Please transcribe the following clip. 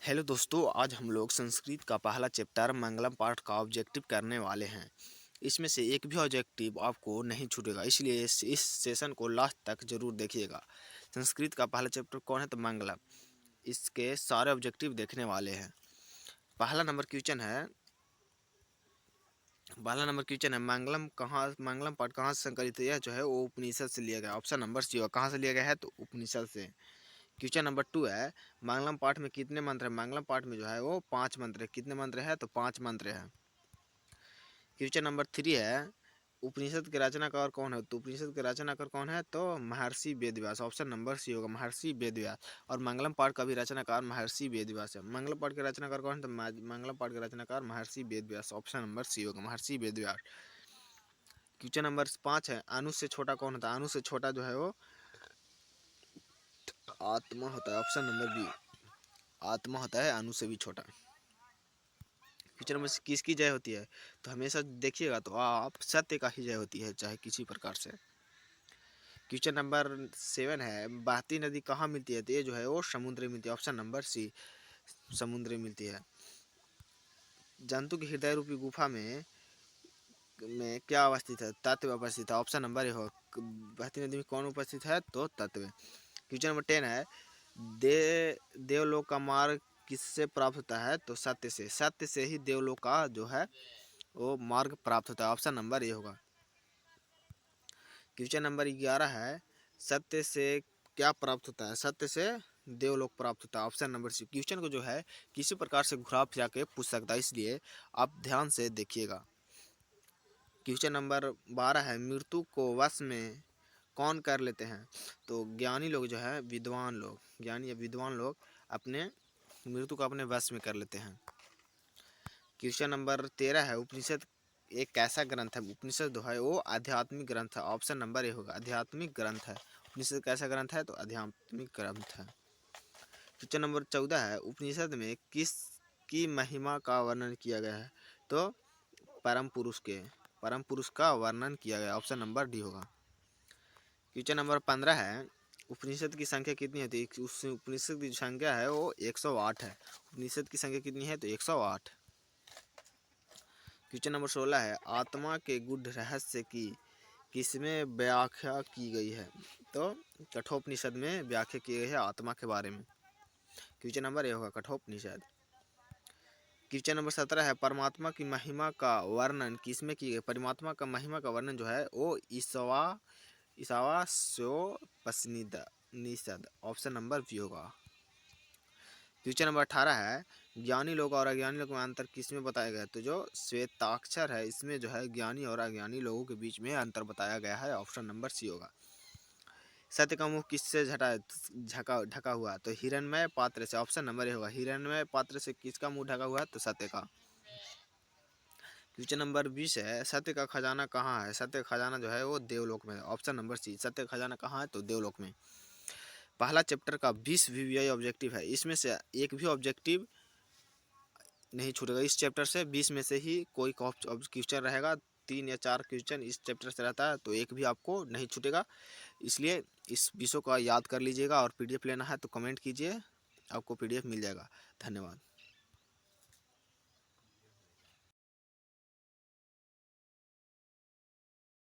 Hello दोस्तों, आज हम लोग संस्कृत का पहला चैप्टर मंगलम पाठ का ऑब्जेक्टिव करने वाले हैं। इसमें से एक भी ऑब्जेक्टिव आपको नहीं छूटेगा, इसलिए इस सेशन को लास्ट तक जरूर देखिएगा। संस्कृत का पहला चैप्टर कौन है? तो मंगलम। इसके सारे ऑब्जेक्टिव देखने वाले हैं। पहला नंबर क्वेश्चन है मंगलम पाठ कहाँ से संकलित है? यह जो है वो उपनिषद से लिया गया। ऑप्शन नंबर सी होगा। कहाँ से लिया गया है? तो उपनिषद से। क्वेश्चन नंबर 2 है, मंगलम पाठ में कितने मंत्र है? मंगलम पाठ में जो है वो 5 मंत्र है। कितने मंत्र है? तो 5 मंत्र है। क्वेश्चन नंबर 3 है, उपनिषद के रचनाकार कौन है? तो उपनिषद के रचनाकार कौन है? तो महर्षि वेदव्यास। ऑप्शन नंबर सी होगा, महर्षि वेदव्यास। और मंगलम पाठ का भी रचनाकार महर्षि वेदव्यास है। मंगलम पाठ के रचनाकार कौन है? तो मंगलम पाठ के रचनाकार महर्षि वेदव्यास। ऑप्शन नंबर सी होगा, महर्षि वेदव्यास। क्वेश्चन नंबर 5 है, अनु से छोटा कौन होता है? अनु से छोटा जो है वो आत्मा होता है। ऑप्शन नंबर बी, आत्मा होता है अनु से भी छोटा। क्वेश्चन नंबर किसकी जय होती है? तो हमेशा देखिएगा तो आप सत्य का ही जय होती है, चाहे किसी प्रकार से। क्वेश्चन नंबर 7 है, बहती नदी कहाँ मिलती है? तो ये जो है वो समुद्र में मिलती है। ऑप्शन नंबर सी, समुद्र में मिलती है। जंतु की हृदय रूपी गुफा में क्या अवस्थित है? तत्व उपस्थित है। ऑप्शन नंबर ए हो, बहती नदी में कौन उपस्थित है? तो तत्व। क्वेश्चन नंबर 10 है, देवलोक का मार्ग किससे प्राप्त होता है? तो सत्य से। सत्य से ही देवलोक का जो है वो मार्ग प्राप्त होता है। ऑप्शन नंबर ए होगा। क्वेश्चन नंबर 11 है, सत्य से क्या प्राप्त होता है? सत्य से देवलोक प्राप्त होता है। Option number C. क्वेश्चन को जो है किसी प्रकार से घुरा फिरा के पूछ सकता है, इसलिए आप ध्यान से देखिएगा। क्वेश्चन नंबर 12 है, मृत्यु को वश में कौन कर लेते हैं? तो ज्ञानी लोग जो है, विद्वान लोग, ज्ञानी या विद्वान लोग अपने मृत्यु को अपने वश में कर लेते हैं। क्वेश्चन नंबर 13 है, उपनिषद एक कैसा ग्रंथ है? उपनिषद जो है वो आध्यात्मिक ग्रंथ है। ऑप्शन नंबर ए होगा, आध्यात्मिक ग्रंथ है। उपनिषद कैसा ग्रंथ है? तो आध्यात्मिक ग्रंथ है। क्वेश्चन नंबर 14 है, उपनिषद में किस की महिमा का वर्णन किया गया है? तो परम पुरुष का वर्णन किया गया। ऑप्शन नंबर डी होगा। क्वेश्चन नंबर 15 है, उपनिषद की संख्या कितनी होती है? उस उपनिषद की संख्या है वो 108 है। उपनिषद की संख्या कितनी है? तो 108। क्वेश्चन नंबर 16 है, आत्मा के गूढ़ रहस्य की किसमें व्याख्या की गई है? तो कठोपनिषद में व्याख्या की गई है आत्मा के बारे में। क्वेश्चन नंबर ए होगा, कठोपनिषद। क्वेश्चन नंबर 17 है, परमात्मा की महिमा का वर्णन किसमें की गई? परमात्मा का महिमा का वर्णन जो है वो ईशावास्योपनिषद। ऑप्शन नंबर बी होगा। क्वेश्चन नंबर 18 है, ज्ञानी लोग और अज्ञानी लोग में अंतर किसमें बताया गया है? तो जो श्वेताक्षर है इसमें जो है ज्ञानी और अज्ञानी लोगों के बीच में अंतर बताया गया है। ऑप्शन नंबर सी होगा। सत्य का मुंह किससे ढका हुआ? तो हिरण्मय पात्र से। ऑप्शन नंबर ए होगा, हिरण्मय पात्र से किसका मुंह ढका हुआ है? तो सत्य का। क्वेश्चन नंबर 20 है, सत्य का खजाना कहाँ है? सत्य का खजाना जो है वो देवलोक में है। ऑप्शन नंबर सी, सत्य का खजाना कहाँ है? तो देवलोक में। पहला चैप्टर का 20 VVI ऑब्जेक्टिव है, इसमें से एक भी ऑब्जेक्टिव नहीं छूटेगा। इस चैप्टर से 20 में से ही कोई क्वेश्चन रहेगा। 3 या 4 क्वेश्चन इस चैप्टर से रहता है, तो एक भी आपको नहीं छूटेगा। इसलिए इस विषय को याद कर लीजिएगा। और PDF लेना है तो कमेंट कीजिए, आपको PDF मिल जाएगा। धन्यवाद।